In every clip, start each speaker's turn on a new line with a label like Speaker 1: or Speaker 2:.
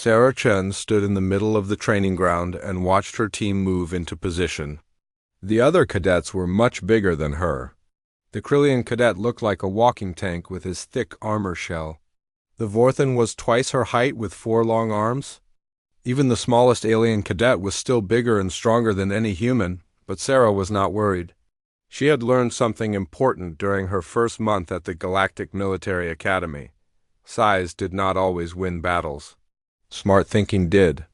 Speaker 1: Sarah Chen stood in the middle of the training ground and watched her team move into position. The other cadets were much bigger than her. The Krillian cadet looked like a walking tank with his thick armor shell. The Vorthan was twice her height with 4 long arms. Even the smallest alien cadet was still bigger and stronger than any human, but Sarah was not worried. She had learned something important during her first month at the Galactic Military Academy. Size did not always win battles. Smart thinking did.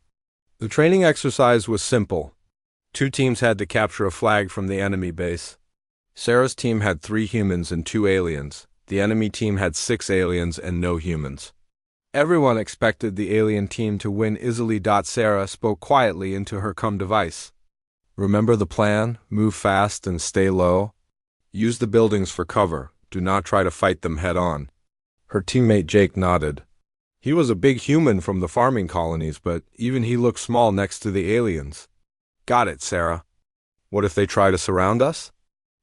Speaker 1: The training exercise was simple. 2 teams had to capture a flag from the enemy base. Sarah's team had 3 humans and 2 aliens. The enemy team had 6 aliens and no humans. Everyone expected the alien team to win easily. Sarah spoke quietly into her device. Remember the plan, move fast and stay low. Use the buildings for cover, do not try to fight them head on. Her teammate Jake nodded. He was a big human from the farming colonies, but even he looked small next to the aliens. Got it, Sarah. What if they try to surround us?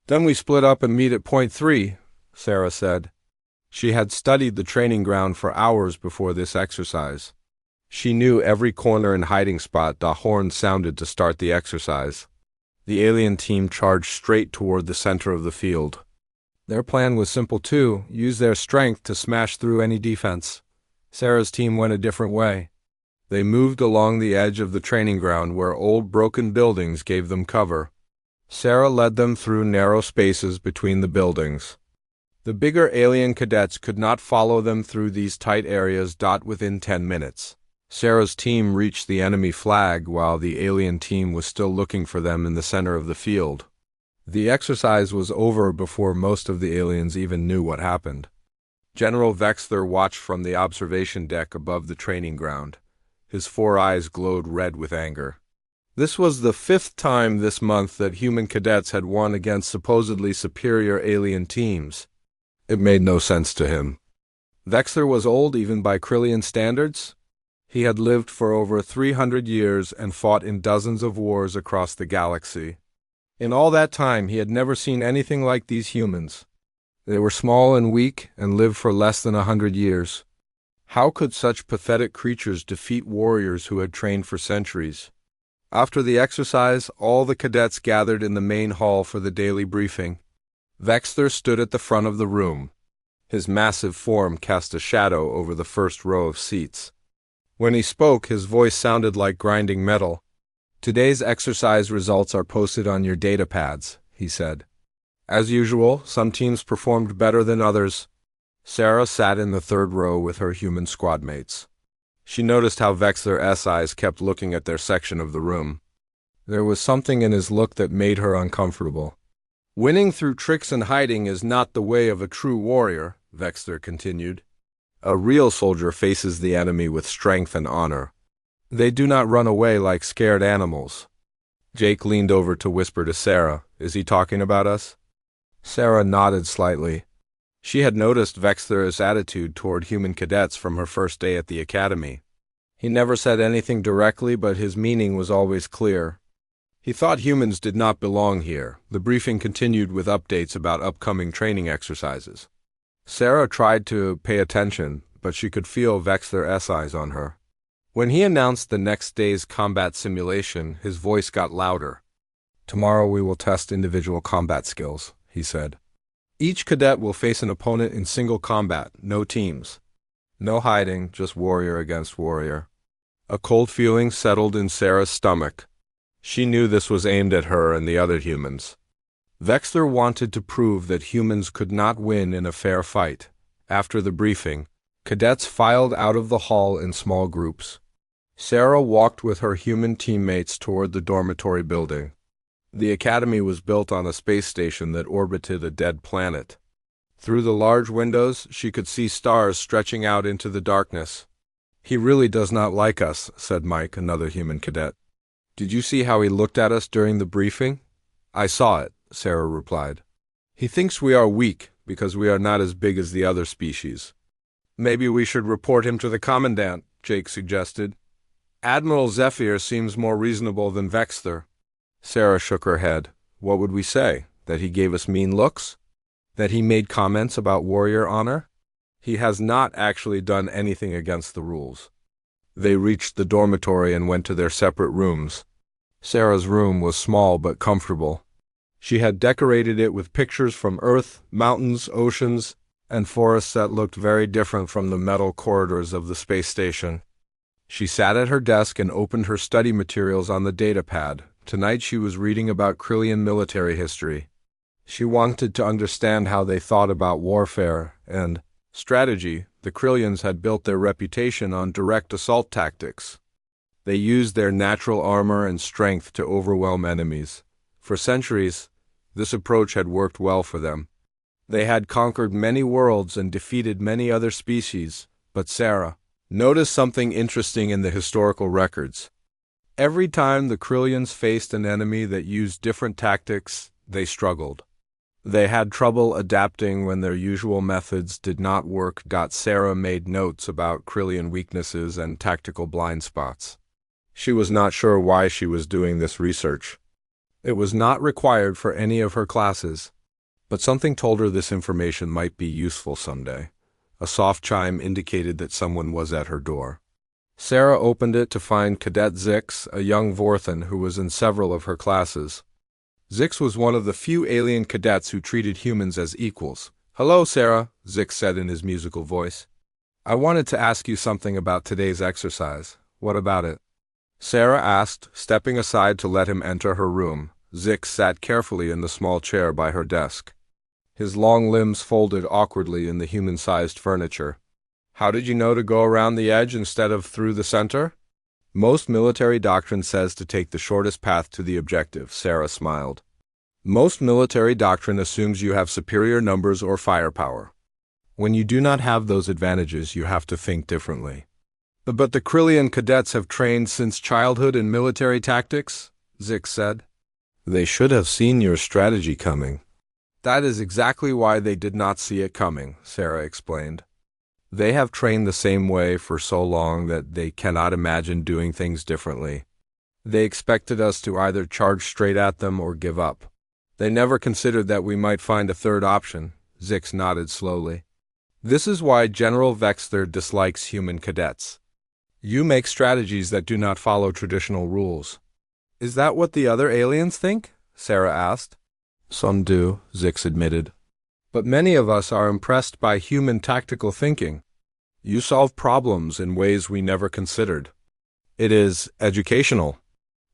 Speaker 1: Then we split up and meet at point 3, Sarah said. She had studied the training ground for hours before this exercise. She knew every corner and hiding spot. The horn sounded to start the exercise. The alien team charged straight toward the center of the field. Their plan was simple too, use their strength to smash through any defense. Sarah's team went a different way. They moved along the edge of the training ground where old broken buildings gave them cover. Sarah led them through narrow spaces between the buildings. The bigger alien cadets could not follow them through these tight areas. Within 10 minutes. Sarah's team reached the enemy flag while the alien team was still looking for them in the center of the field. The exercise was over before most of the aliens even knew what happened. General Vexler watched from the observation deck above the training ground. His 4 eyes glowed red with anger. This was the 5th time this month that human cadets had won against supposedly superior alien teams. It made no sense to him. Vexler was old even by Krillian standards. He had lived for over 300 years and fought in dozens of wars across the galaxy. In all that time, he had never seen anything like these humans. They were small and weak and lived for less than 100 years. How could such pathetic creatures defeat warriors who had trained for centuries? After the exercise, all the cadets gathered in the main hall for the daily briefing. Vexler stood at the front of the room. His massive form cast a shadow over the first row of seats. When he spoke, his voice sounded like grinding metal. Today's exercise results are posted on your data pads, he said. As usual, some teams performed better than others. Sarah sat in the 3rd row with her human squad mates. She noticed how Vexler's eyes kept looking at their section of the room. There was something in his look that made her uncomfortable. Winning through tricks and hiding is not the way of a true warrior, Vexler continued. A real soldier faces the enemy with strength and honor. They do not run away like scared animals. Jake leaned over to whisper to Sarah, "Is he talking about us?" Sarah nodded slightly. She had noticed Vexler's attitude toward human cadets from her first day at the academy. He never said anything directly, but his meaning was always clear. He thought humans did not belong here. The briefing continued with updates about upcoming training exercises. Sarah tried to pay attention, but she could feel Vexler's eyes on her. When he announced the next day's combat simulation, his voice got louder. "Tomorrow we will test individual combat skills," he said. "Each cadet will face an opponent in single combat, no teams. No hiding, just warrior against warrior." A cold feeling settled in Sarah's stomach. She knew this was aimed at her and the other humans. Vexler wanted to prove that humans could not win in a fair fight. After the briefing, cadets filed out of the hall in small groups. Sarah walked with her human teammates toward the dormitory building. The academy was built on a space station that orbited a dead planet. Through the large windows, she could see stars stretching out into the darkness. "He really does not like us," said Mike, another human cadet. "Did you see how he looked at us during the briefing?" "I saw it," Sarah replied. "He thinks we are weak because we are not as big as the other species." "Maybe we should report him to the commandant," Jake suggested. "Admiral Zephyr seems more reasonable than Vexler." Sarah shook her head. "What would we say? That he gave us mean looks? That he made comments about warrior honor? He has not actually done anything against the rules." They reached the dormitory and went to their separate rooms. Sarah's room was small but comfortable. She had decorated it with pictures from Earth, mountains, oceans, and forests that looked very different from the metal corridors of the space station. She sat at her desk and opened her study materials on the datapad. Tonight she was reading about Krillian military history. She wanted to understand how they thought about warfare and strategy. The Krillians had built their reputation on direct assault tactics. They used their natural armor and strength to overwhelm enemies. For centuries, this approach had worked well for them. They had conquered many worlds and defeated many other species, but Sarah noticed something interesting in the historical records. Every time the Krillians faced an enemy that used different tactics, they struggled. They had trouble adapting when their usual methods did not work. Sarah made notes about Krillian weaknesses and tactical blind spots. She was not sure why she was doing this research. It was not required for any of her classes, but something told her this information might be useful someday. A soft chime indicated that someone was at her door. Sarah opened it to find Cadet Zix, a young Vorthan who was in several of her classes. Zix was one of the few alien cadets who treated humans as equals. "Hello, Sarah," Zix said in his musical voice. "I wanted to ask you something about today's exercise." "What about it?" Sarah asked, stepping aside to let him enter her room. Zix sat carefully in the small chair by her desk. His long limbs folded awkwardly in the human-sized furniture. "How did you know to go around the edge instead of through the center?" "Most military doctrine says to take the shortest path to the objective," Sarah smiled. "Most military doctrine assumes you have superior numbers or firepower. When you do not have those advantages, you have to think differently." "But the Krillian cadets have trained since childhood in military tactics," Zix said. "They should have seen your strategy coming." "That is exactly why they did not see it coming," Sarah explained. "They have trained the same way for so long that they cannot imagine doing things differently. They expected us to either charge straight at them or give up. They never considered that we might find a third option." Zix nodded slowly. "This is why General Vexter dislikes human cadets. You make strategies that do not follow traditional rules." "Is that what the other aliens think?" Sarah asked. "Some do," Zix admitted. "But many of us are impressed by human tactical thinking. You solve problems in ways we never considered. It is educational."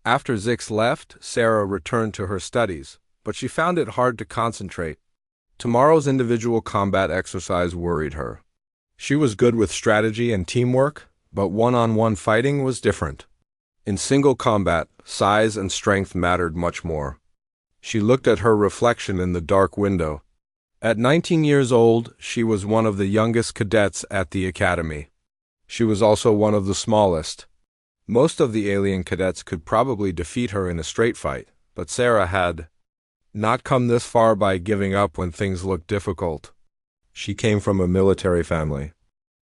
Speaker 1: After Zix left, Sarah returned to her studies, but she found it hard to concentrate. Tomorrow's individual combat exercise worried her. She was good with strategy and teamwork, but one-on-one fighting was different. In single combat, size and strength mattered much more. She looked at her reflection in the dark window. At 19 years old, she was one of the youngest cadets at the academy. She was also one of the smallest. Most of the alien cadets could probably defeat her in a straight fight, but Sarah had not come this far by giving up when things looked difficult. She came from a military family.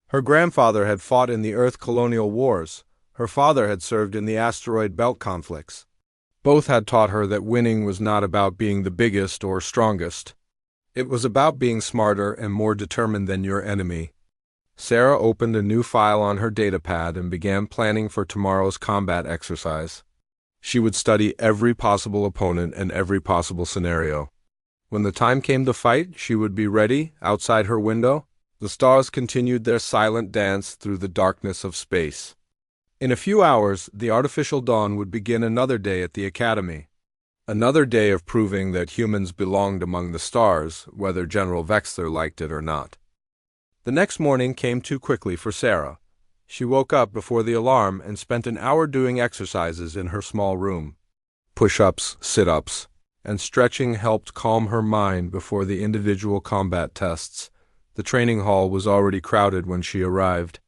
Speaker 1: Her grandfather had fought in the Earth colonial wars. Her father had served in the asteroid belt conflicts. Both had taught her that winning was not about being the biggest or strongest. It was about being smarter and more determined than your enemy. Sarah opened a new file on her datapad and began planning for tomorrow's combat exercise. She would study every possible opponent and every possible scenario. When the time came to fight, she would be ready. Outside her window, the stars continued their silent dance through the darkness of space. In a few hours, the artificial dawn would begin another day at the academy. Another day of proving that humans belonged among the stars, whether General Vexler liked it or not. The next morning came too quickly for Sarah. She woke up before the alarm and spent an hour doing exercises in her small room. Push-ups, sit-ups, and stretching helped calm her mind before the individual combat tests. The training hall was already crowded when she arrived.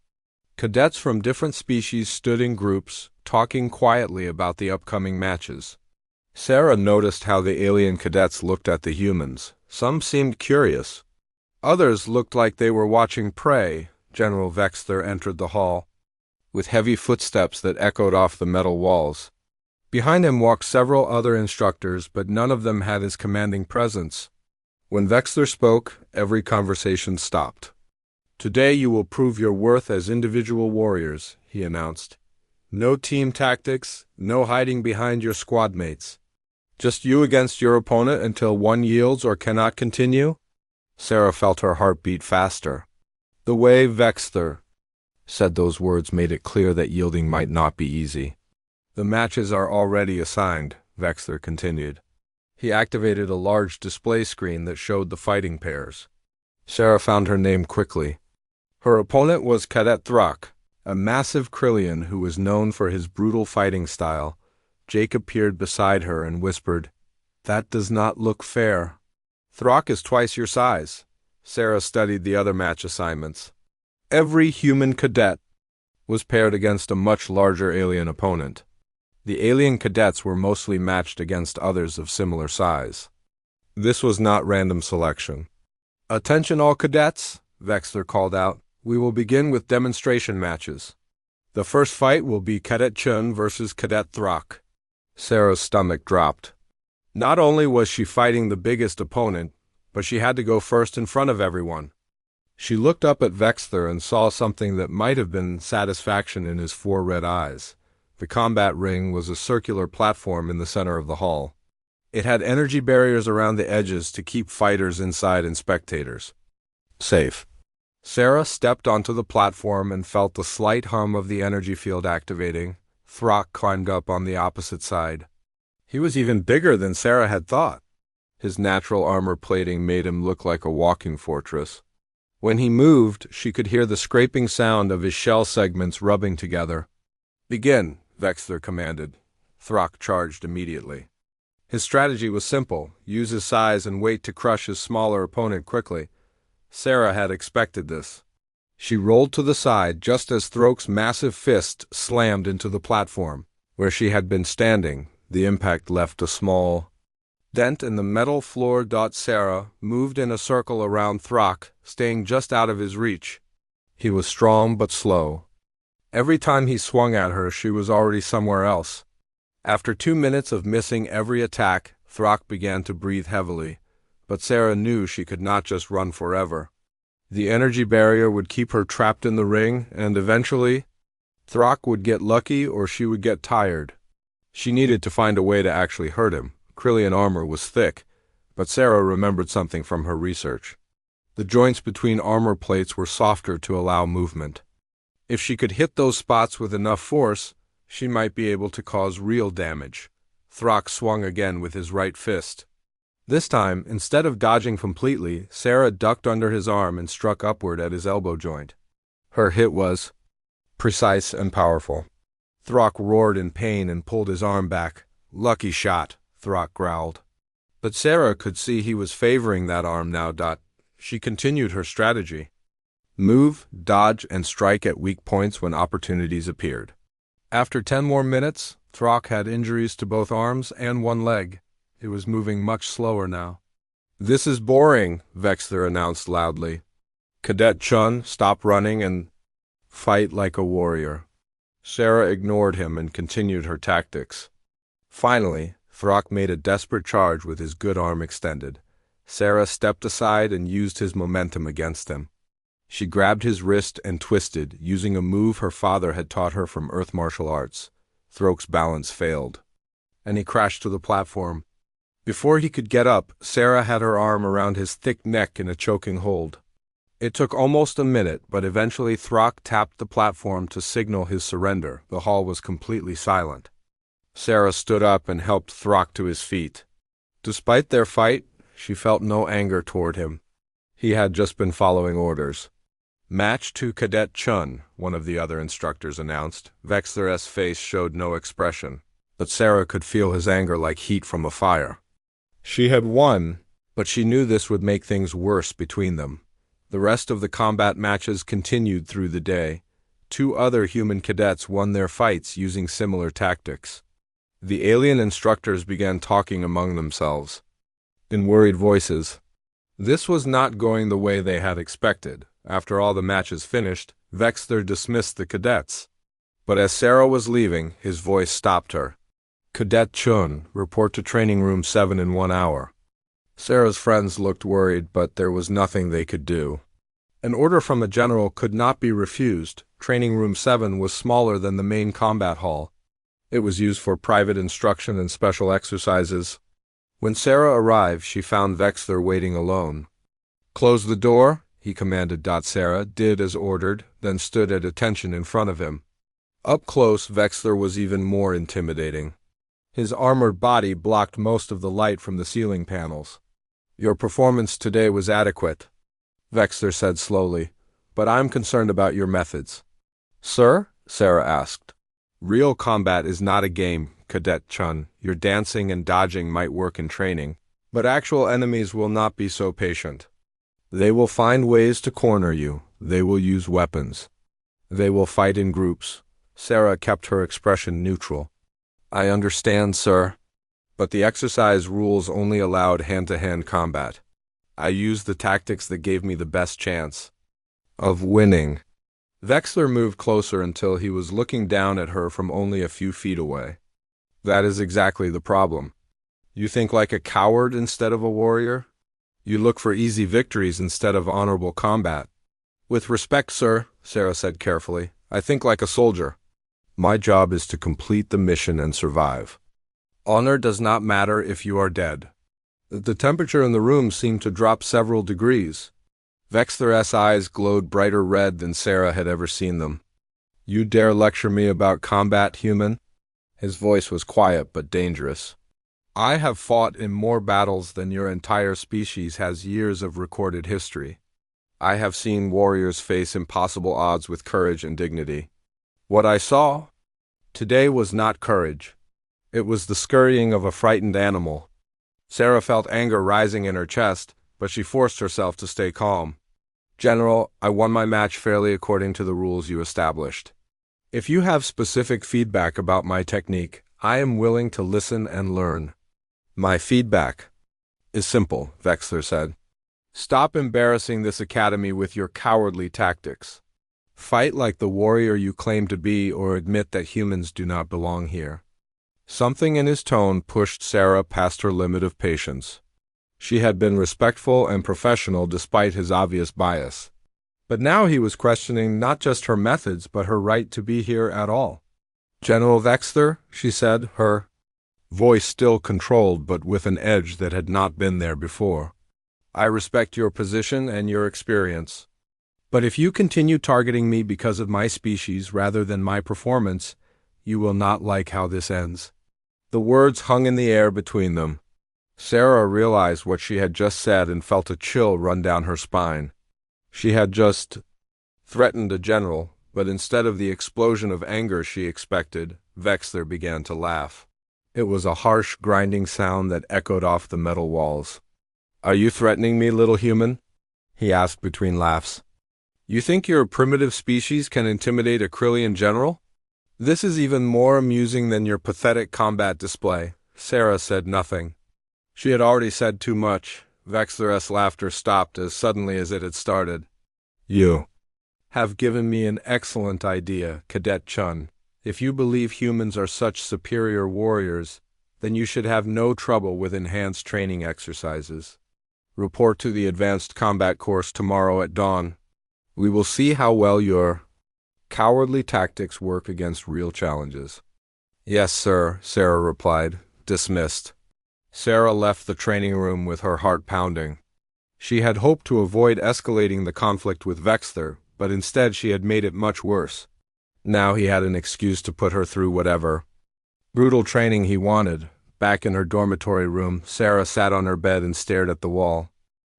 Speaker 1: Cadets from different species stood in groups, talking quietly about the upcoming matches. Sarah noticed how the alien cadets looked at the humans. Some seemed curious. Others looked like they were watching prey. General Vexler entered the hall, with heavy footsteps that echoed off the metal walls. Behind him walked several other instructors, but none of them had his commanding presence. When Vexler spoke, every conversation stopped. Today you will prove your worth as individual warriors, he announced. No team tactics, no hiding behind your squad mates. Just you against your opponent until one yields or cannot continue? Sarah felt her heart beat faster. The way Vexter said those words made it clear that yielding might not be easy. The matches are already assigned, Vexter continued. He activated a large display screen that showed the fighting pairs. Sarah found her name quickly. Her opponent was Cadet Throck, a massive Krillian who was known for his brutal fighting style. Jake appeared beside her and whispered, "That does not look fair." "Throck is twice your size." Sarah studied the other match assignments. Every human cadet was paired against a much larger alien opponent. The alien cadets were mostly matched against others of similar size. This was not random selection. "Attention all cadets," Vexler called out. "We will begin with demonstration matches. The first fight will be Cadet Chun versus Cadet Throck." Sarah's stomach dropped. Not only was she fighting the biggest opponent, but she had to go first in front of everyone. She looked up at Vexler and saw something that might have been satisfaction in his 4 red eyes. The combat ring was a circular platform in the center of the hall. It had energy barriers around the edges to keep fighters inside and spectators safe. Sarah stepped onto the platform and felt the slight hum of the energy field activating. Throck climbed up on the opposite side. He was even bigger than Sarah had thought. His natural armor plating made him look like a walking fortress. When he moved, she could hear the scraping sound of his shell segments rubbing together. "Begin," Vexler commanded. Throck charged immediately. His strategy was simple: use his size and wait to crush his smaller opponent quickly. Sarah had expected this. She rolled to the side just as Throck's massive fist slammed into the platform. Where she had been standing, the impact left a small dent in the metal floor. Sarah moved in a circle around Throck, staying just out of his reach. He was strong but slow. Every time he swung at her, she was already somewhere else. After 2 minutes of missing every attack, Throck began to breathe heavily. But Sarah knew she could not just run forever. The energy barrier would keep her trapped in the ring, and eventually, Throck would get lucky or she would get tired. She needed to find a way to actually hurt him. Krillian armor was thick, but Sarah remembered something from her research. The joints between armor plates were softer to allow movement. If she could hit those spots with enough force, she might be able to cause real damage. Throck swung again with his right fist. This time, instead of dodging completely, Sarah ducked under his arm and struck upward at his elbow joint. Her hit was precise and powerful. Throck roared in pain and pulled his arm back. "Lucky shot," Throck growled. But Sarah could see he was favoring that arm now. She continued her strategy. Move, dodge, and strike at weak points when opportunities appeared. After 10 more minutes, Throck had injuries to both arms and one leg. It was moving much slower now. "This is boring," Vexler announced loudly. "Cadet Chun, stop running and fight like a warrior." Sarah ignored him and continued her tactics. Finally, Throck made a desperate charge with his good arm extended. Sarah stepped aside and used his momentum against him. She grabbed his wrist and twisted, using a move her father had taught her from Earth martial arts. Throck's balance failed, and he crashed to the platform. Before he could get up, Sarah had her arm around his thick neck in a choking hold. It took almost a minute, but eventually Throck tapped the platform to signal his surrender. The hall was completely silent. Sarah stood up and helped Throck to his feet. Despite their fight, she felt no anger toward him. He had just been following orders. "Match to Cadet Chun," one of the other instructors announced. Vexler's face showed no expression, but Sarah could feel his anger like heat from a fire. She had won, but she knew this would make things worse between them. The rest of the combat matches continued through the day. 2 other human cadets won their fights using similar tactics. The alien instructors began talking among themselves in worried voices. This was not going the way they had expected. After all the matches finished, Vexler dismissed the cadets. But as Sarah was leaving, his voice stopped her. "Cadet Chun, report to Training Room 7 in 1 hour." Sarah's friends looked worried, but there was nothing they could do. An order from a general could not be refused. Training Room 7 was smaller than the main combat hall. It was used for private instruction and special exercises. When Sarah arrived, she found Vexler waiting alone. "Close the door," he commanded. Sarah did as ordered, then stood at attention in front of him. Up close, Vexler was even more intimidating. His armored body blocked most of the light from the ceiling panels. "Your performance today was adequate," Vexler said slowly, "but I'm concerned about your methods." "Sir?" Sarah asked. "Real combat is not a game, Cadet Chun. Your dancing and dodging might work in training, but actual enemies will not be so patient. They will find ways to corner you. They will use weapons. They will fight in groups." Sarah kept her expression neutral. "I understand, sir. But the exercise rules only allowed hand-to-hand combat. I used the tactics that gave me the best chance of winning." Vexler moved closer until he was looking down at her from only a few feet away. "That is exactly the problem. You think like a coward instead of a warrior. You look for easy victories instead of honorable combat." "With respect, sir," Sarah said carefully, "I think like a soldier. My job is to complete the mission and survive. Honor does not matter if you are dead." The temperature in the room seemed to drop several degrees. Vexler's eyes glowed brighter red than Sarah had ever seen them. "You dare lecture me about combat, human?" His voice was quiet but dangerous. "I have fought in more battles than your entire species has years of recorded history. I have seen warriors face impossible odds with courage and dignity. What I saw today was not courage. It was the scurrying of a frightened animal." Sarah felt anger rising in her chest, but she forced herself to stay calm. "General, I won my match fairly according to the rules you established. If you have specific feedback about my technique, I am willing to listen and learn." "My feedback is simple," Vexler said. "Stop embarrassing this academy with your cowardly tactics. Fight like the warrior you claim to be, or admit that humans do not belong here." Something in his tone pushed Sarah past her limit of patience. She had been respectful and professional despite his obvious bias. But now he was questioning not just her methods, but her right to be here at all. "General Vexler," she said, her voice still controlled but with an edge that had not been there before, "I respect your position and your experience. But if you continue targeting me because of my species rather than my performance, you will not like how this ends." The words hung in the air between them. Sarah realized what she had just said and felt a chill run down her spine. She had just threatened a general, but instead of the explosion of anger she expected, Vexler began to laugh. It was a harsh, grinding sound that echoed off the metal walls. "Are you threatening me, little human?" he asked between laughs. "You think your primitive species can intimidate a Krillian general? This is even more amusing than your pathetic combat display." Sarah said nothing. She had already said too much. Vexler's laughter stopped as suddenly as it had started. "You have given me an excellent idea, Cadet Chun. If you believe humans are such superior warriors, then you should have no trouble with enhanced training exercises. Report to the advanced combat course tomorrow at dawn. We will see how well your cowardly tactics work against real challenges." "Yes, sir," Sarah replied, dismissed. Sarah left the training room with her heart pounding. She had hoped to avoid escalating the conflict with Vexler, but instead she had made it much worse. Now he had an excuse to put her through whatever brutal training he wanted. Back in her dormitory room, Sarah sat on her bed and stared at the wall.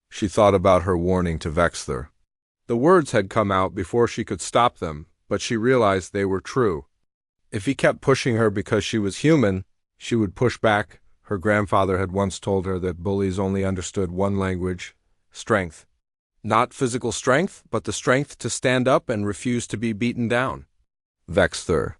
Speaker 1: She thought about her warning to Vexler. The words had come out before she could stop them, but she realized they were true. If he kept pushing her because she was human, she would push back. Her grandfather had once told her that bullies only understood one language: strength. Not physical strength, but the strength to stand up and refuse to be beaten down. Vexler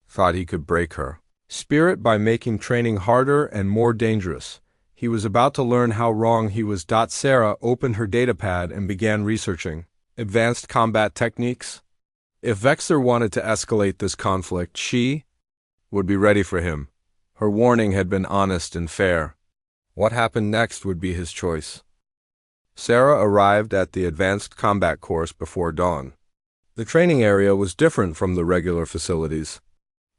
Speaker 1: thought he could break her spirit by making training harder and more dangerous. He was about to learn how wrong he was. Sarah opened her datapad and began researching advanced combat techniques. If Vexler wanted to escalate this conflict, she would be ready for him. Her warning had been honest and fair. What happened next would be his choice. Sarah arrived at the advanced combat course before dawn. The training area was different from the regular facilities.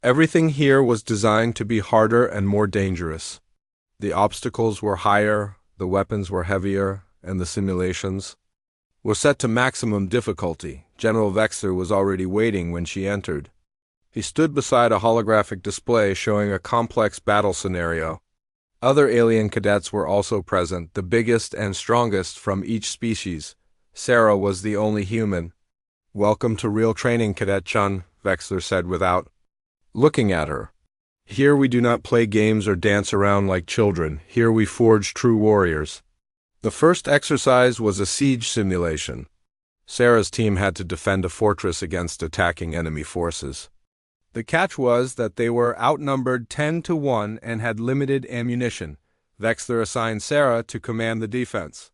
Speaker 1: Everything here was designed to be harder and more dangerous. The obstacles were higher, the weapons were heavier, and the simulations were set to maximum difficulty. General Vexter was already waiting when she entered. He stood beside a holographic display showing a complex battle scenario. Other alien cadets were also present, the biggest and strongest from each species. Sarah was the only human. "Welcome to real training, Cadet Chun," Vexter said without looking at her. "Here we do not play games or dance around like children. Here we forge true warriors." The first exercise was a siege simulation. Sarah's team had to defend a fortress against attacking enemy forces. The catch was that they were outnumbered 10-1 and had limited ammunition. Vexter assigned Sarah to command the defense.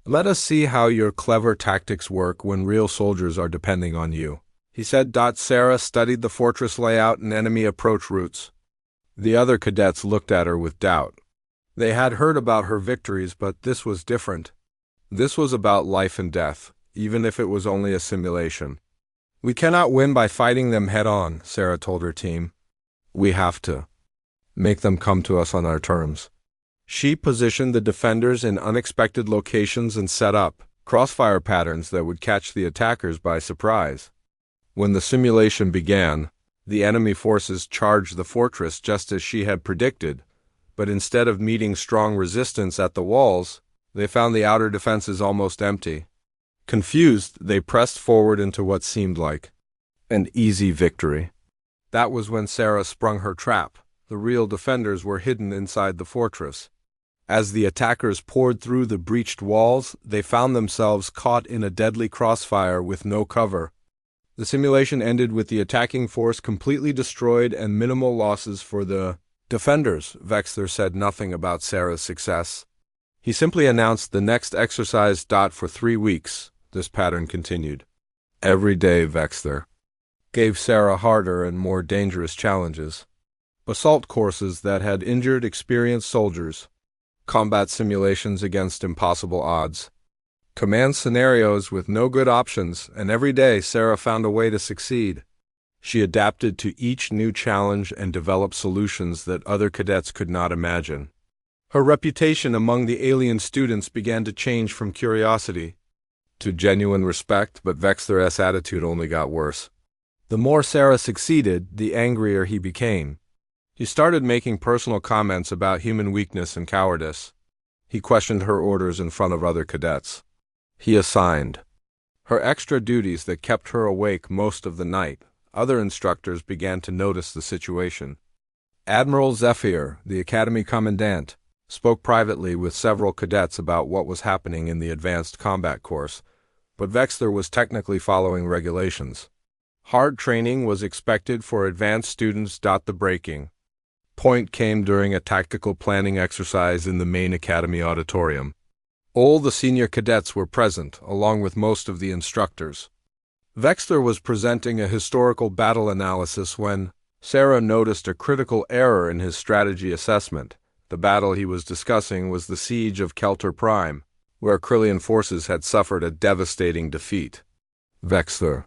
Speaker 1: "Let us see how your clever tactics work when real soldiers are depending on you," he said. Sarah studied the fortress layout and enemy approach routes. The other cadets looked at her with doubt. They had heard about her victories, but this was different. This was about life and death, even if it was only a simulation. "We cannot win by fighting them head-on," Sarah told her team. "We have to make them come to us on our terms." She positioned the defenders in unexpected locations and set up crossfire patterns that would catch the attackers by surprise. When the simulation began, the enemy forces charged the fortress just as she had predicted, but instead of meeting strong resistance at the walls, they found the outer defenses almost empty. Confused, they pressed forward into what seemed like an easy victory. That was when Sarah sprung her trap. The real defenders were hidden inside the fortress. As the attackers poured through the breached walls, they found themselves caught in a deadly crossfire with no cover. The simulation ended with the attacking force completely destroyed and minimal losses for the defenders. Vexter said nothing about Sarah's success. He simply announced the next exercise. For 3 weeks, this pattern continued. Every day, Vexter gave Sarah harder and more dangerous challenges. Basalt courses that had injured experienced soldiers, combat simulations against impossible odds, command scenarios with no good options, and every day Sarah found a way to succeed. She adapted to each new challenge and developed solutions that other cadets could not imagine. Her reputation among the alien students began to change from curiosity to genuine respect, but Vexter's attitude only got worse. The more Sarah succeeded, the angrier he became. He started making personal comments about human weakness and cowardice. He questioned her orders in front of other cadets. He assigned her extra duties that kept her awake most of the night. Other instructors began to notice the situation. Admiral Zephyr, the Academy Commandant, spoke privately with several cadets about what was happening in the advanced combat course, but Vexter was technically following regulations. Hard training was expected for advanced students. The breaking point came during a tactical planning exercise in the main academy auditorium. All the senior cadets were present, along with most of the instructors. Vexter was presenting a historical battle analysis when Sarah noticed a critical error in his strategy assessment. The battle he was discussing was the siege of Kelter Prime, where Krillian forces had suffered a devastating defeat. Vexter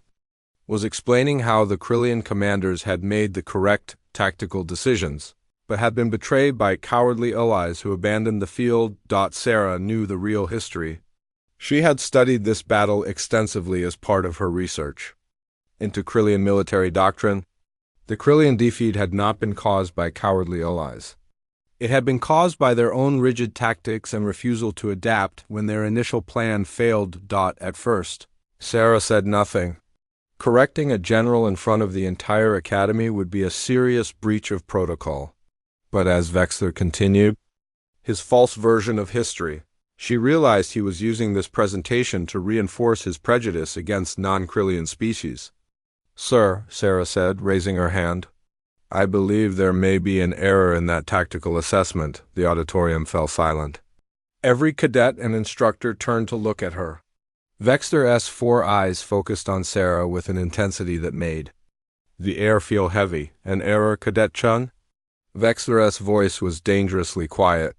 Speaker 1: was explaining how the Krillian commanders had made the correct tactical decisions, but had been betrayed by cowardly allies who abandoned the field. Sarah knew the real history. She had studied this battle extensively as part of her research into Krillian military doctrine. The Krillian defeat had not been caused by cowardly allies. It had been caused by their own rigid tactics and refusal to adapt when their initial plan failed. At first, Sarah said nothing. Correcting a general in front of the entire academy would be a serious breach of protocol. But as Vexter continued his false version of history, she realized he was using this presentation to reinforce his prejudice against non-Krillian species. "Sir," Sarah said, raising her hand, "I believe there may be an error in that tactical assessment." The auditorium fell silent. Every cadet and instructor turned to look at her. Vexter's 4 eyes focused on Sarah with an intensity that made the air feel heavy. "An error, Cadet Chun?" Vexter's voice was dangerously quiet.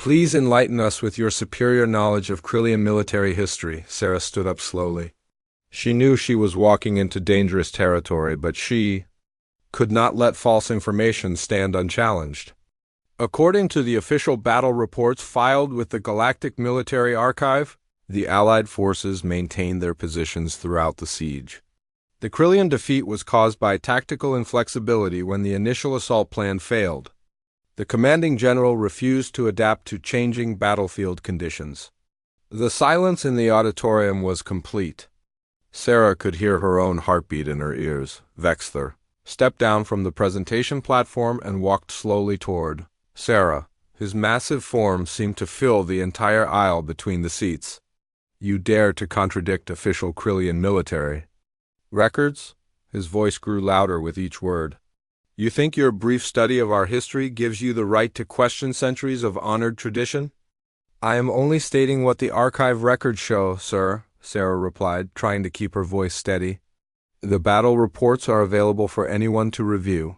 Speaker 1: Please enlighten us with your superior knowledge of Krillian military history. Sarah stood up slowly. She knew she was walking into dangerous territory, but she could not let false information stand unchallenged. According to the official battle reports filed with the Galactic Military Archive, the Allied forces maintained their positions throughout the siege. The Krillian defeat was caused by tactical inflexibility when the initial assault plan failed. The commanding general refused to adapt to changing battlefield conditions. The silence in the auditorium was complete. Sarah could hear her own heartbeat in her ears. Vexler stepped down from the presentation platform and walked slowly toward Sarah. His massive form seemed to fill the entire aisle between the seats. You dare to contradict official Krillian military records? His voice grew louder with each word. You think your brief study of our history gives you the right to question centuries of honored tradition? I am only stating what the archive records show, sir, Sarah replied, trying to keep her voice steady. The battle reports are available for anyone to review.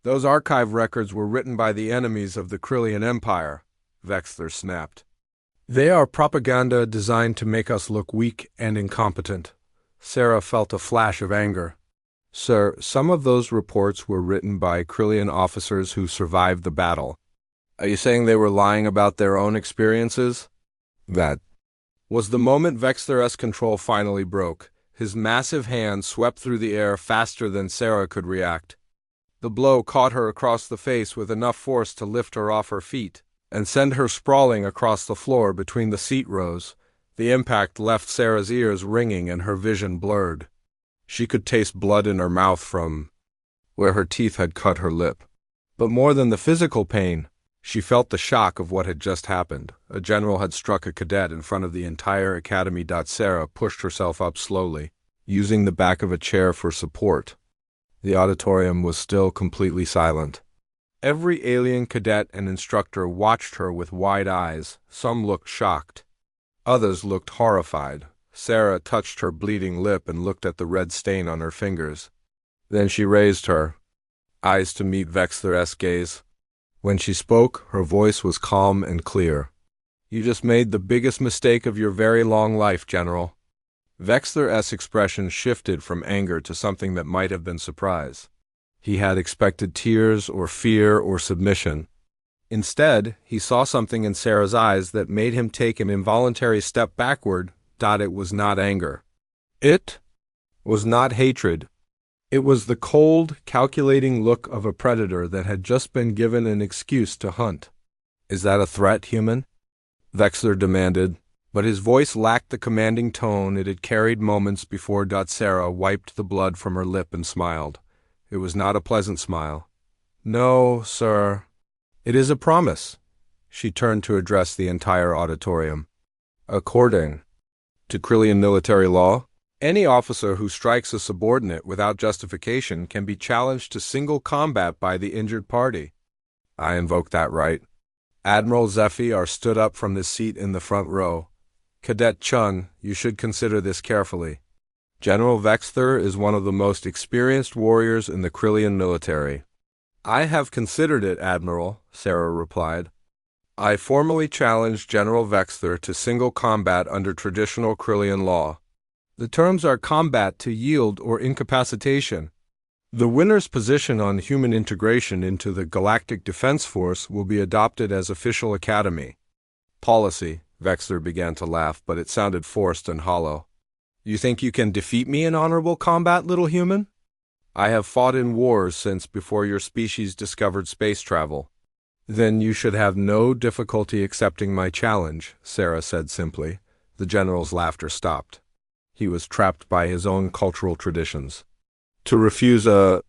Speaker 1: Those archive records were written by the enemies of the Krillian Empire, Vexler snapped. They are propaganda designed to make us look weak and incompetent. Sarah felt a flash of anger. Sir, some of those reports were written by Krillian officers who survived the battle. Are you saying they were lying about their own experiences? That was the moment Vexler's control finally broke. His massive hand swept through the air faster than Sarah could react. The blow caught her across the face with enough force to lift her off her feet and send her sprawling across the floor between the seat rows. The impact left Sarah's ears ringing and her vision blurred. She could taste blood in her mouth from where her teeth had cut her lip. But more than the physical pain, she felt the shock of what had just happened. A general had struck a cadet in front of the entire academy. Sarah pushed herself up slowly, using the back of a chair for support. The auditorium was still completely silent. Every alien cadet and instructor watched her with wide eyes. Some looked shocked. Others looked horrified. Sarah touched her bleeding lip and looked at the red stain on her fingers. Then she raised her eyes to meet Vexler's gaze. When she spoke, her voice was calm and clear. You just made the biggest mistake of your very long life, General. Vexler's expression shifted from anger to something that might have been surprise. He had expected tears or fear or submission. Instead, he saw something in Sarah's eyes that made him take an involuntary step backward. It was not anger. It was not hatred. It was the cold, calculating look of a predator that had just been given an excuse to hunt. Is that a threat, human? Vexler demanded, but his voice lacked the commanding tone it had carried moments before. Sarah wiped the blood from her lip and smiled. It was not a pleasant smile. No, sir. It is a promise. She turned to address the entire auditorium. According to Krillian military law, any officer who strikes a subordinate without justification can be challenged to single combat by the injured party. I invoke that right. Admiral Zephyr stood up from his seat in the front row. Cadet Chung, you should consider this carefully. General Vexler is one of the most experienced warriors in the Krillian military. I have considered it, Admiral, Sarah replied. I formally challenge General Vexler to single combat under traditional Krillian law. The terms are combat to yield or incapacitation. The winner's position on human integration into the Galactic Defense Force will be adopted as official academy policy. Vexler began to laugh, but it sounded forced and hollow. You think you can defeat me in honorable combat, little human? I have fought in wars since before your species discovered space travel. Then you should have no difficulty accepting my challenge, Sarah said simply. The general's laughter stopped. He was trapped by his own cultural traditions. To refuse a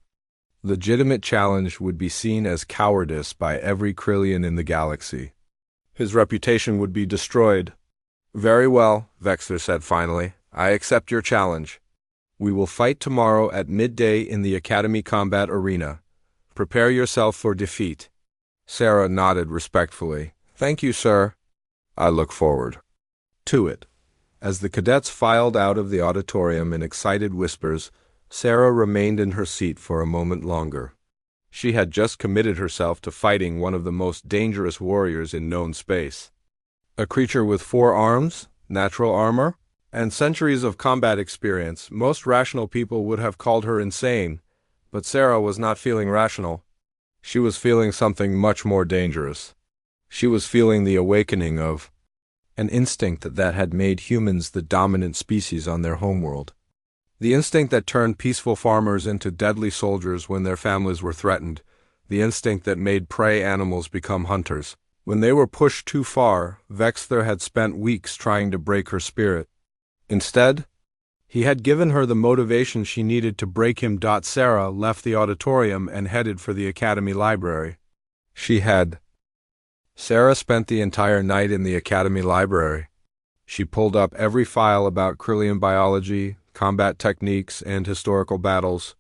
Speaker 1: legitimate challenge would be seen as cowardice by every Krillian in the galaxy. His reputation would be destroyed. Very well, Vexler said finally. I accept your challenge. We will fight tomorrow at midday in the Academy Combat Arena. Prepare yourself for defeat. Sarah nodded respectfully. Thank you, sir. I look forward to it. As the cadets filed out of the auditorium in excited whispers, Sarah remained in her seat for a moment longer. She had just committed herself to fighting one of the most dangerous warriors in known space. A creature with 4 arms, natural armor, and centuries of combat experience. Most rational people would have called her insane, but Sarah was not feeling rational. She was feeling something much more dangerous. She was feeling the awakening of an instinct that had made humans the dominant species on their homeworld. The instinct that turned peaceful farmers into deadly soldiers when their families were threatened. The instinct that made prey animals become hunters. When they were pushed too far, Vexler had spent weeks trying to break her spirit. Instead, he had given her the motivation she needed to break him. Sarah left the auditorium and headed for the Academy library. Sarah spent the entire night in the Academy library. She pulled up every file about Krillian biology, combat techniques, and historical battles.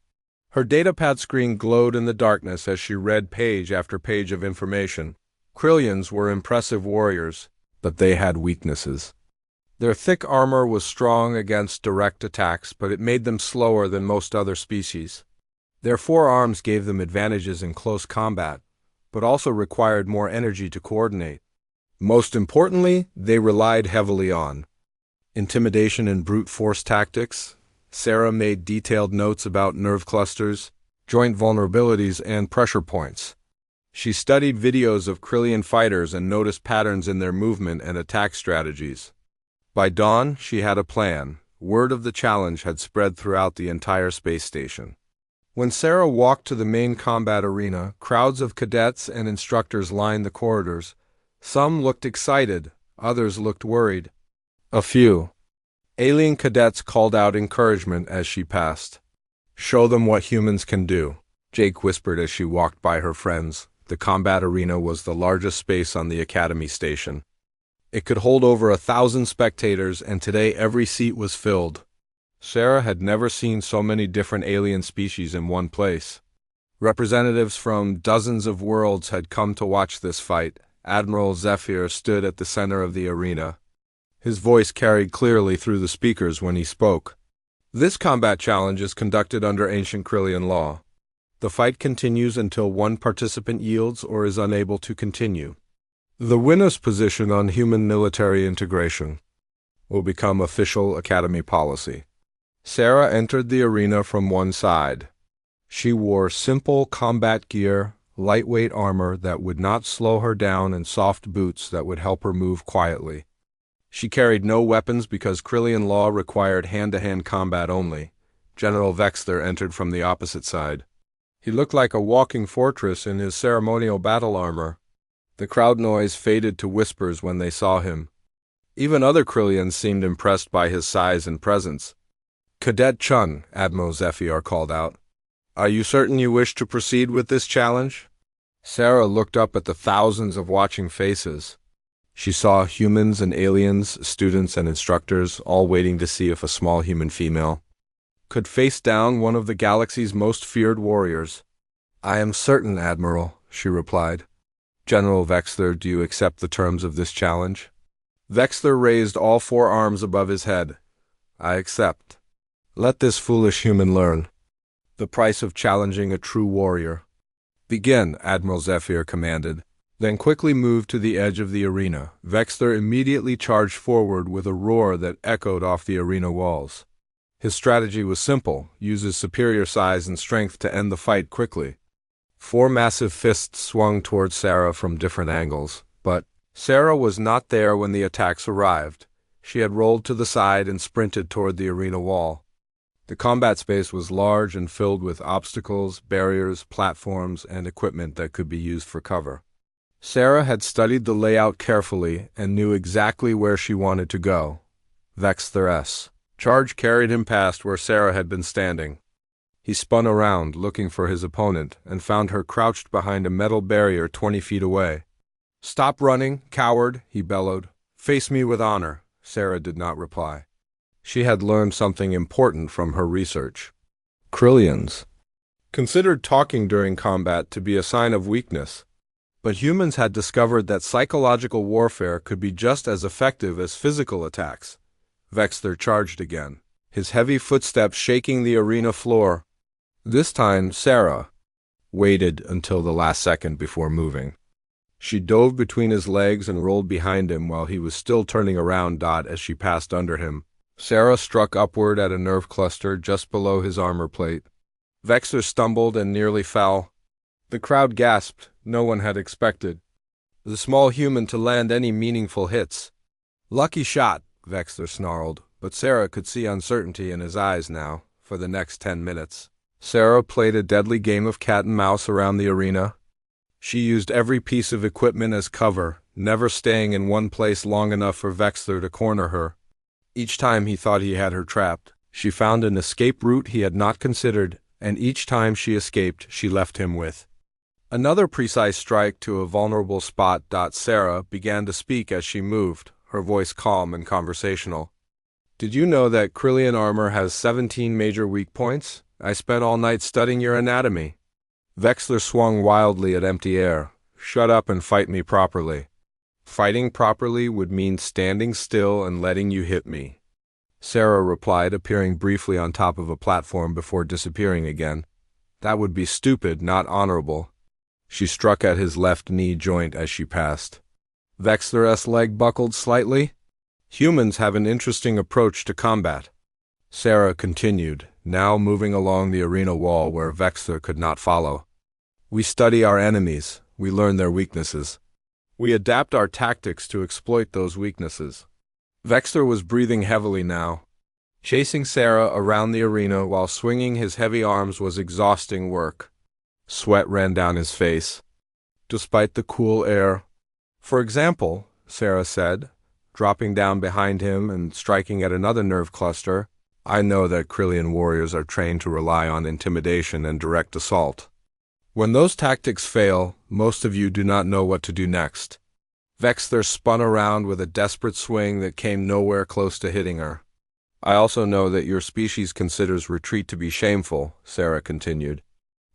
Speaker 1: Her datapad screen glowed in the darkness as she read page after page of information. Krillians were impressive warriors, but they had weaknesses. Their thick armor was strong against direct attacks, but it made them slower than most other species. Their 4 arms gave them advantages in close combat, but also required more energy to coordinate. Most importantly, they relied heavily on intimidation and brute force tactics. Sarah made detailed notes about nerve clusters, joint vulnerabilities, and pressure points. She studied videos of Krillian fighters and noticed patterns in their movement and attack strategies. By dawn, she had a plan. Word of the challenge had spread throughout the entire space station. When Sarah walked to the main combat arena, crowds of cadets and instructors lined the corridors. Some looked excited, others looked worried. A few alien cadets called out encouragement as she passed. "Show them what humans can do," Jake whispered as she walked by her friends. The combat arena was the largest space on the Academy station. It could hold over 1,000 spectators, and today every seat was filled. Sarah had never seen so many different alien species in one place. Representatives from dozens of worlds had come to watch this fight. Admiral Zephyr stood at the center of the arena. His voice carried clearly through the speakers when he spoke. This combat challenge is conducted under ancient Krillian law. The fight continues until one participant yields or is unable to continue. The winner's position on human military integration will become official Academy policy. Sarah entered the arena from one side. She wore simple combat gear, lightweight armor that would not slow her down, and soft boots that would help her move quietly. She carried no weapons because Krillian law required hand-to-hand combat only. General Vexler entered from the opposite side. He looked like a walking fortress in his ceremonial battle armor. The crowd noise faded to whispers when they saw him. Even other Krillians seemed impressed by his size and presence. "Cadet Chun," Admiral Zephyr called out. "Are you certain you wish to proceed with this challenge?" Sarah looked up at the thousands of watching faces. She saw humans and aliens, students and instructors, all waiting to see if a small human female could face down one of the galaxy's most feared warriors. "I am certain, Admiral," she replied. "General Vexler, do you accept the terms of this challenge?" Vexler raised all 4 arms above his head. "I accept. Let this foolish human learn the price of challenging a true warrior." "Begin," Admiral Zephyr commanded, then quickly moved to the edge of the arena. Vexler immediately charged forward with a roar that echoed off the arena walls. His strategy was simple: use his superior size and strength to end the fight quickly. 4 massive fists swung towards Sarah from different angles, but Sarah was not there when the attacks arrived. She had rolled to the side and sprinted toward the arena wall. The combat space was large and filled with obstacles, barriers, platforms, and equipment that could be used for cover. Sarah had studied the layout carefully and knew exactly where she wanted to go. Vexler's charge carried him past where Sarah had been standing. He spun around, looking for his opponent, and found her crouched behind a metal barrier 20 feet away. "Stop running, coward," he bellowed. "Face me with honor." Sarah did not reply. She had learned something important from her research. Krillians considered talking during combat to be a sign of weakness, but humans had discovered that psychological warfare could be just as effective as physical attacks. Vexler charged again, his heavy footsteps shaking the arena floor. This time, Sarah waited until the last second before moving. She dove between his legs and rolled behind him while he was still turning around. As she passed under him, Sarah struck upward at a nerve cluster just below his armor plate. Vexler stumbled and nearly fell. The crowd gasped. No one had expected the small human to land any meaningful hits. "Lucky shot," Vexler snarled, but Sarah could see uncertainty in his eyes now. For the next 10 minutes, Sarah played a deadly game of cat and mouse around the arena. She used every piece of equipment as cover, never staying in one place long enough for Vexler to corner her. Each time he thought he had her trapped, she found an escape route he had not considered, and each time she escaped, she left him with another precise strike to a vulnerable spot. Sarah began to speak as she moved, her voice calm and conversational. "Did you know that Krillian armor has 17 major weak points? I spent all night studying your anatomy." Vexler swung wildly at empty air. "Shut up and fight me properly." "Fighting properly would mean standing still and letting you hit me," Sarah replied, appearing briefly on top of a platform before disappearing again. "That would be stupid, not honorable." She struck at his left knee joint as she passed. Vexler's leg buckled slightly. "Humans have an interesting approach to combat," Sarah continued, now moving along the arena wall where Vexler could not follow. "We study our enemies, we learn their weaknesses. We adapt our tactics to exploit those weaknesses." Vexler was breathing heavily now. Chasing Sarah around the arena while swinging his heavy arms was exhausting work. Sweat ran down his face, despite the cool air. "For example," Sarah said, dropping down behind him and striking at another nerve cluster, "I know that Krillian warriors are trained to rely on intimidation and direct assault. When those tactics fail, most of you do not know what to do next." Vexler spun around with a desperate swing that came nowhere close to hitting her. "I also know that your species considers retreat to be shameful," Sarah continued.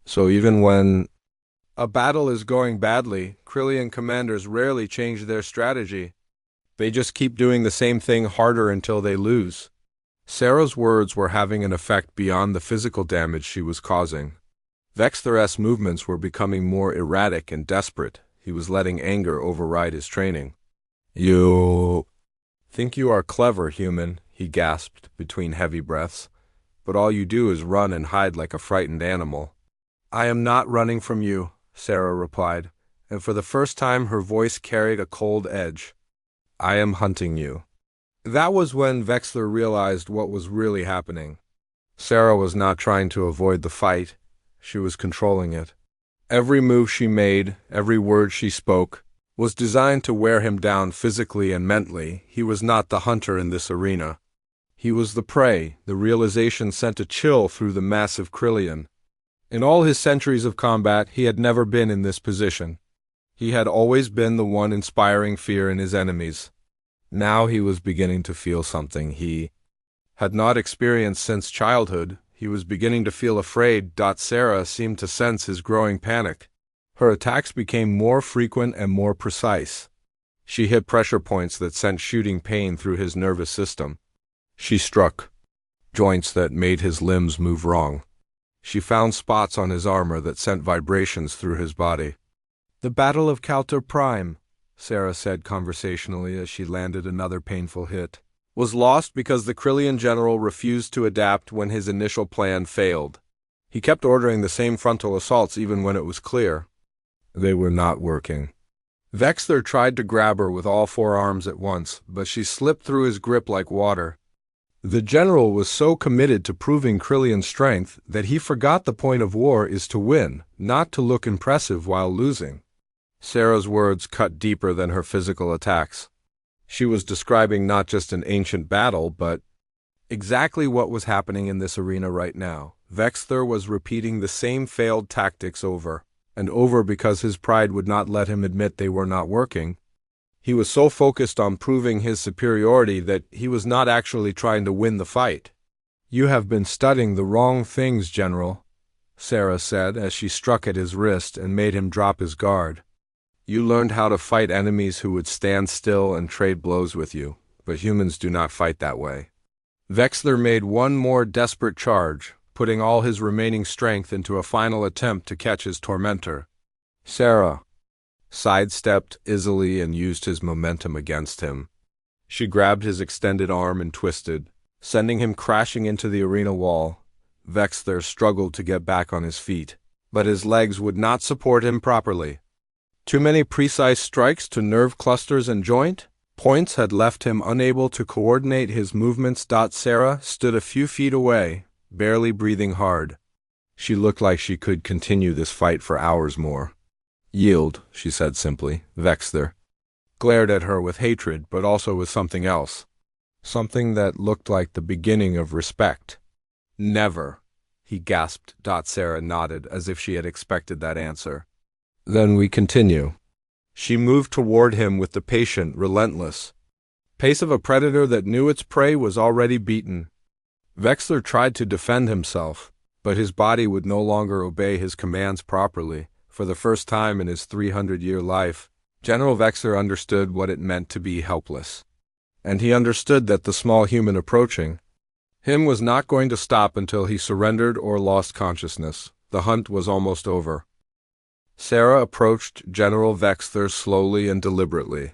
Speaker 1: "So even when a battle is going badly, Krillian commanders rarely change their strategy. They just keep doing the same thing harder until they lose." Sarah's words were having an effect beyond the physical damage she was causing. Vexler's movements were becoming more erratic and desperate. He was letting anger override his training. "You think you are clever, human," he gasped between heavy breaths, "but all you do is run and hide like a frightened animal." "I am not running from you," Sarah replied, and for the first time her voice carried a cold edge. "I am hunting you." That was when Vexler realized what was really happening. Sarah was not trying to avoid the fight. She was controlling it. Every move she made, every word she spoke, was designed to wear him down physically and mentally. He was not the hunter in this arena. He was the prey. The realization sent a chill through the massive Krillian. In all his centuries of combat, he had never been in this position. He had always been the one inspiring fear in his enemies. Now he was beginning to feel something he had not experienced since childhood. He was beginning to feel afraid. Sarah seemed to sense his growing panic. Her attacks became more frequent and more precise. She hit pressure points that sent shooting pain through his nervous system. She struck joints that made his limbs move wrong. She found spots on his armor that sent vibrations through his body. "The Battle of Calter Prime," Sarah said conversationally as she landed another painful hit, "was lost because the Krillian general refused to adapt when his initial plan failed. He kept ordering the same frontal assaults even when it was clear they were not working." Vexler tried to grab her with all 4 arms at once, but she slipped through his grip like water. The general was so committed to proving Krillian's strength that he forgot the point of war is to win, not to look impressive while losing. Sarah's words cut deeper than her physical attacks. She was describing not just an ancient battle, but exactly what was happening in this arena right now. Vexler was repeating the same failed tactics over and over because his pride would not let him admit they were not working. He was so focused on proving his superiority that he was not actually trying to win the fight. "You have been studying the wrong things, General," Sarah said as she struck at his wrist and made him drop his guard. "You learned how to fight enemies who would stand still and trade blows with you, but humans do not fight that way." Vexler made one more desperate charge, putting all his remaining strength into a final attempt to catch his tormentor. Sarah sidestepped easily and used his momentum against him. She grabbed his extended arm and twisted, sending him crashing into the arena wall. Vexler struggled to get back on his feet, but his legs would not support him properly. Too many precise strikes to nerve clusters and joint points had left him unable to coordinate his movements. Sarah stood a few feet away, barely breathing hard. She looked like she could continue this fight for hours more. "Yield," she said simply. Vexler glared at her with hatred, but also with something else. Something that looked like the beginning of respect. "Never," he gasped. Sarah nodded, as if she had expected that answer. "Then we continue." She moved toward him with the patient, relentless pace of a predator that knew its prey was already beaten. Vexler tried to defend himself, but his body would no longer obey his commands properly. For the first time in his 300-year life, General Vexler understood what it meant to be helpless. And he understood that the small human approaching him was not going to stop until he surrendered or lost consciousness. The hunt was almost over. Sarah approached General Vexler slowly and deliberately.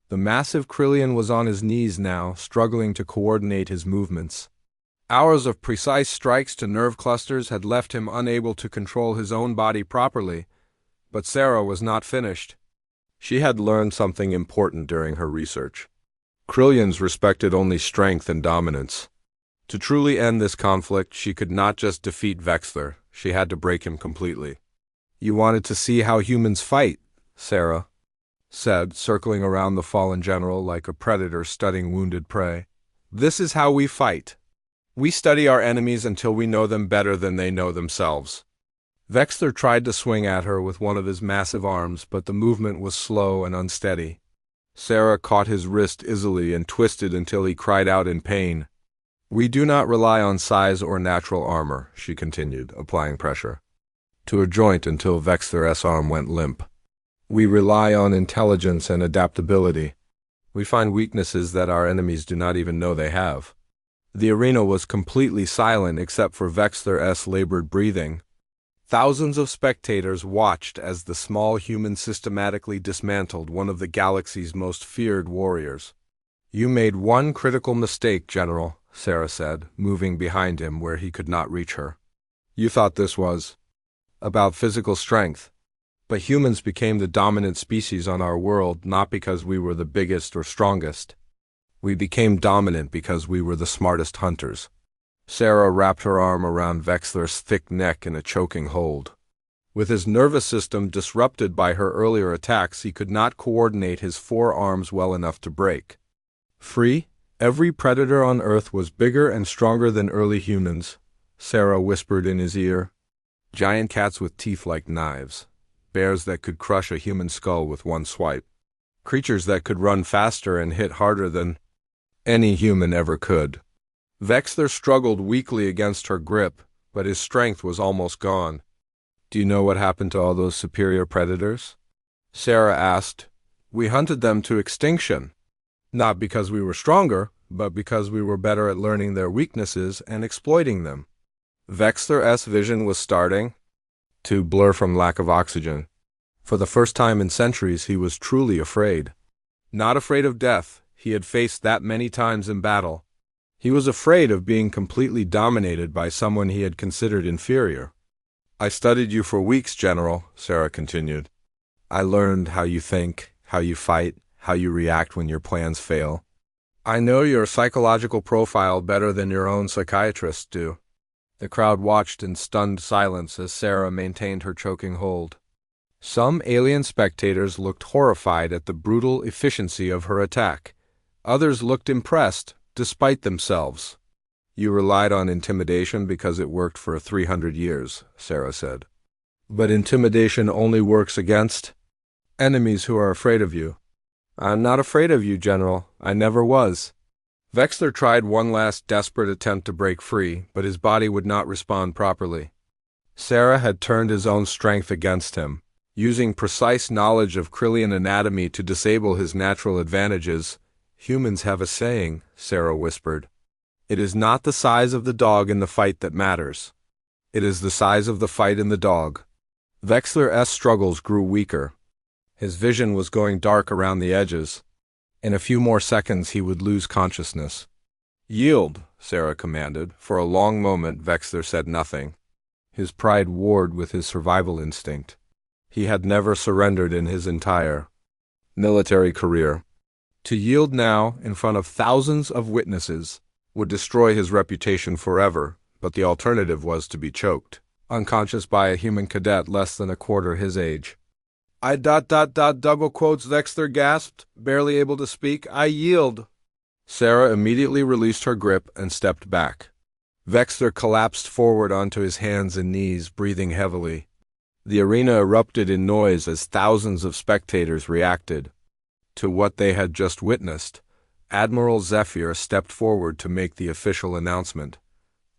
Speaker 1: The massive Krillian was on his knees now, struggling to coordinate his movements. Hours of precise strikes to nerve clusters had left him unable to control his own body properly, but Sarah was not finished. She had learned something important during her research. Krillians respected only strength and dominance. To truly end this conflict, she could not just defeat Vexler, she had to break him completely. "You wanted to see how humans fight," Sarah said, circling around the fallen general like a predator studying wounded prey. "This is how we fight. We study our enemies until we know them better than they know themselves." Vexler tried to swing at her with one of his massive arms, but the movement was slow and unsteady. Sarah caught his wrist easily and twisted until he cried out in pain. "We do not rely on size or natural armor," she continued, applying pressure to her joint until Vexler's arm went limp. "We rely on intelligence and adaptability. We find weaknesses that our enemies do not even know they have." The arena was completely silent except for Vexler's labored breathing. Thousands of spectators watched as the small human systematically dismantled one of the galaxy's most feared warriors. "You made one critical mistake, General," Sarah said, moving behind him where he could not reach her. "You thought this was about physical strength. But humans became the dominant species on our world not because we were the biggest or strongest. We became dominant because we were the smartest hunters." Sarah wrapped her arm around Vexler's thick neck in a choking hold. With his nervous system disrupted by her earlier attacks, he could not coordinate his forearms well enough to break free. "Every predator on Earth was bigger and stronger than early humans," Sarah whispered in his ear. "Giant cats with teeth like knives. Bears that could crush a human skull with one swipe. Creatures that could run faster and hit harder than any human ever could." Vexler struggled weakly against her grip, but his strength was almost gone. "Do you know what happened to all those superior predators?" Sarah asked. "We hunted them to extinction. Not because we were stronger, but because we were better at learning their weaknesses and exploiting them." Vexler's vision was starting to blur from lack of oxygen. For the first time in centuries, he was truly afraid. Not afraid of death, he had faced that many times in battle. He was afraid of being completely dominated by someone he had considered inferior. "I studied you for weeks, General," Sarah continued. "I learned how you think, how you fight, how you react when your plans fail. I know your psychological profile better than your own psychiatrists do." The crowd watched in stunned silence as Sarah maintained her choking hold. Some alien spectators looked horrified at the brutal efficiency of her attack. Others looked impressed, despite themselves. "You relied on intimidation because it worked for 300 years, Sarah said. "But intimidation only works against enemies who are afraid of you." "I'm not afraid of you, General. I never was." Vexler tried one last desperate attempt to break free, but his body would not respond properly. Sarah had turned his own strength against him, using precise knowledge of Krillian anatomy to disable his natural advantages. "Humans have a saying," Sarah whispered. "It is not the size of the dog in the fight that matters. It is the size of the fight in the dog. Vexler's struggles grew weaker. His vision was going dark around the edges. In a few more seconds he would lose consciousness. "Yield," Sarah commanded. For a long moment Vexler said nothing. His pride warred with his survival instinct. He had never surrendered in his entire military career. To yield now, in front of thousands of witnesses, would destroy his reputation forever, but the alternative was to be choked, unconscious by a human cadet less than a quarter his age. Double quotes, Vexler gasped, barely able to speak. "I yield." Sarah immediately released her grip and stepped back. Vexler collapsed forward onto his hands and knees, breathing heavily. The arena erupted in noise as thousands of spectators reacted to what they had just witnessed. Admiral Zephyr stepped forward to make the official announcement.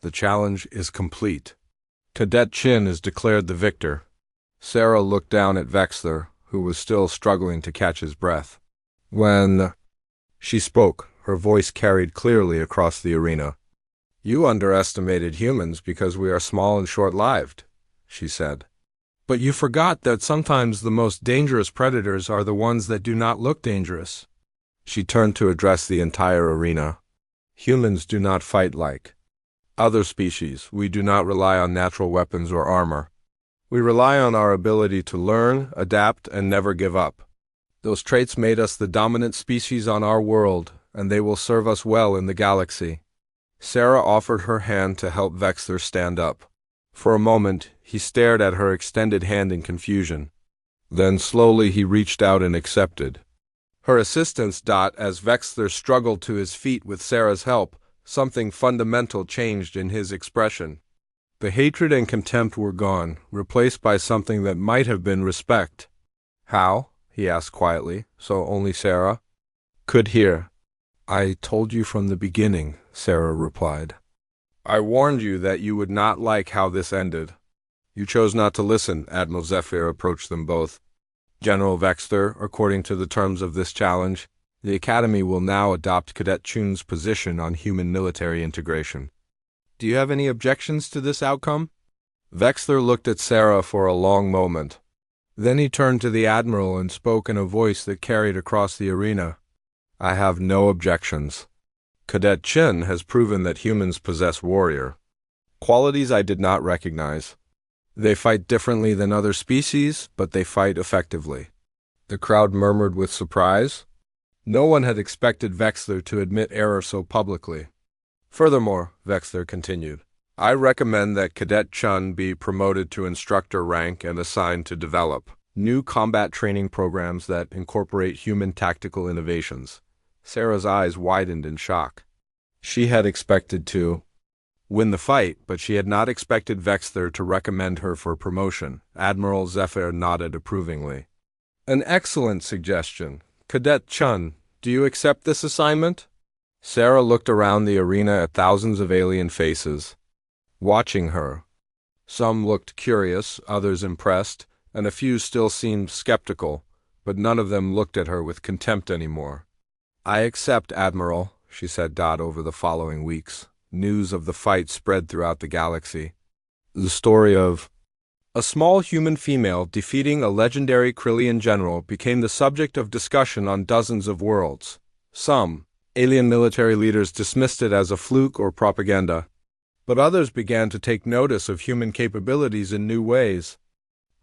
Speaker 1: "The challenge is complete. Cadet Chin is declared the victor." Sarah looked down at Vexler, who was still struggling to catch his breath. When she spoke, her voice carried clearly across the arena. "You underestimated humans because we are small and short-lived," she said. "But you forgot that sometimes the most dangerous predators are the ones that do not look dangerous." She turned to address the entire arena. "Humans do not fight like other species. We do not rely on natural weapons or armor. We rely on our ability to learn, adapt, and never give up. Those traits made us the dominant species on our world, and they will serve us well in the galaxy." Sarah offered her hand to help Vexler stand up. For a moment, he stared at her extended hand in confusion. Then slowly he reached out and accepted her assistance. As Vexler struggled to his feet with Sarah's help, something fundamental changed in his expression. The hatred and contempt were gone, replaced by something that might have been respect. "How?" he asked quietly, so only Sarah could hear. "I told you from the beginning," Sarah replied. "I warned you that you would not like how this ended. You chose not to listen." Admiral Zephyr approached them both. "General Vexler, according to the terms of this challenge, the Academy will now adopt Cadet Chun's position on human military integration. Do you have any objections to this outcome?" Vexler looked at Sarah for a long moment. Then he turned to the Admiral and spoke in a voice that carried across the arena. "I have no objections. Cadet Chin has proven that humans possess warrior qualities I did not recognize. They fight differently than other species, but they fight effectively." The crowd murmured with surprise. No one had expected Vexler to admit error so publicly. "Furthermore," Vexler continued, "I recommend that Cadet Chun be promoted to instructor rank and assigned to develop new combat training programs that incorporate human tactical innovations." Sarah's eyes widened in shock. She had expected to win the fight, but she had not expected Vexler to recommend her for promotion. Admiral Zephyr nodded approvingly. "An excellent suggestion. Cadet Chun, do you accept this assignment?" Sarah looked around the arena at thousands of alien faces, watching her. Some looked curious, others impressed, and a few still seemed skeptical, but none of them looked at her with contempt anymore. "I accept, Admiral," she said. Over the following weeks, news of the fight spread throughout the galaxy. The story of a small human female defeating a legendary Krillian general became the subject of discussion on dozens of worlds. Some alien military leaders dismissed it as a fluke or propaganda, but others began to take notice of human capabilities in new ways.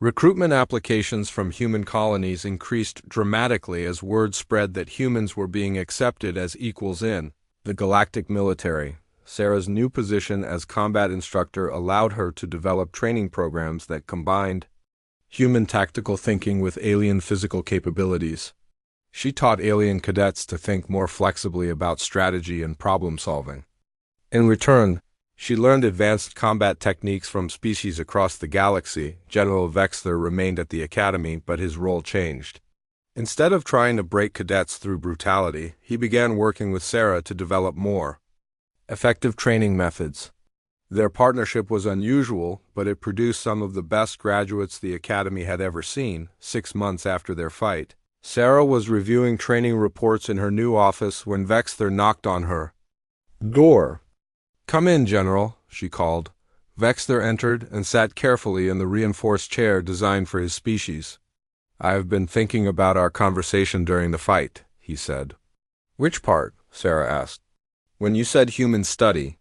Speaker 1: Recruitment applications from human colonies increased dramatically as word spread that humans were being accepted as equals in the galactic military. Sarah's new position as combat instructor allowed her to develop training programs that combined human tactical thinking with alien physical capabilities. She taught alien cadets to think more flexibly about strategy and problem solving. In return, she learned advanced combat techniques from species across the galaxy. General Vexler remained at the Academy, but his role changed. Instead of trying to break cadets through brutality, he began working with Sarah to develop more effective training methods. Their partnership was unusual, but it produced some of the best graduates the Academy had ever seen. 6 months after their fight, Sarah was reviewing training reports in her new office when Vexler knocked on her door. "Come in, General," she called. Vexter entered and sat carefully in the reinforced chair designed for his species. "I have been thinking about our conversation during the fight," he said. "Which part?" Sarah asked. "When you said humans study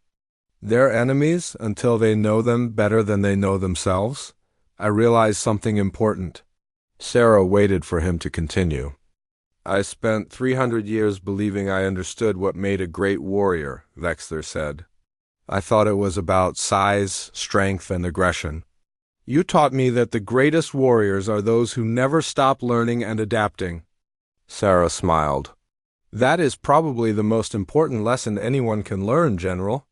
Speaker 1: their enemies until they know them better than they know themselves, I realized something important." Sarah waited for him to continue. "I spent 300 years believing I understood what made a great warrior," Vexter said. "I thought it was about size, strength, and aggression. You taught me that the greatest warriors are those who never stop learning and adapting." Sarah smiled. "That is probably the most important lesson anyone can learn, General."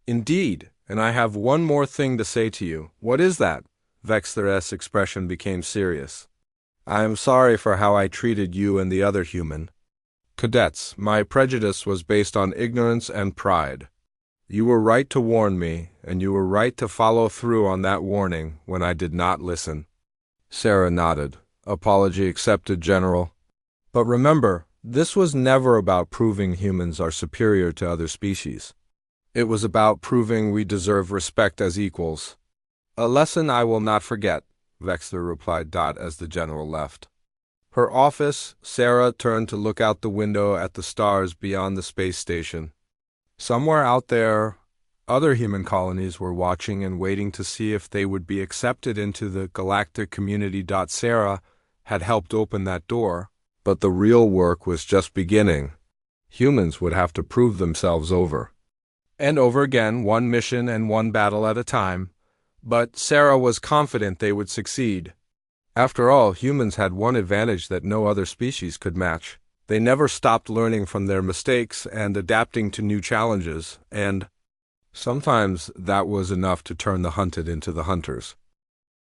Speaker 1: "Indeed, and I have one more thing to say to you." "What is that?" Vexter's expression became serious. "I am sorry for how I treated you and the other human cadets. My prejudice was based on ignorance and pride. You were right to warn me, and you were right to follow through on that warning when I did not listen." Sarah nodded. "Apology accepted, General. But remember, this was never about proving humans are superior to other species. It was about proving we deserve respect as equals." "A lesson I will not forget," Vexter replied as the general left. Her office, Sarah turned to look out the window at the stars beyond the space station. Somewhere out there, other human colonies were watching and waiting to see if they would be accepted into the galactic community. Sarah had helped open that door, but the real work was just beginning. Humans would have to prove themselves over and over again, one mission and one battle at a time, but Sarah was confident they would succeed. After all, humans had one advantage that no other species could match. They never stopped learning from their mistakes and adapting to new challenges, and sometimes that was enough to turn the hunted into the hunters.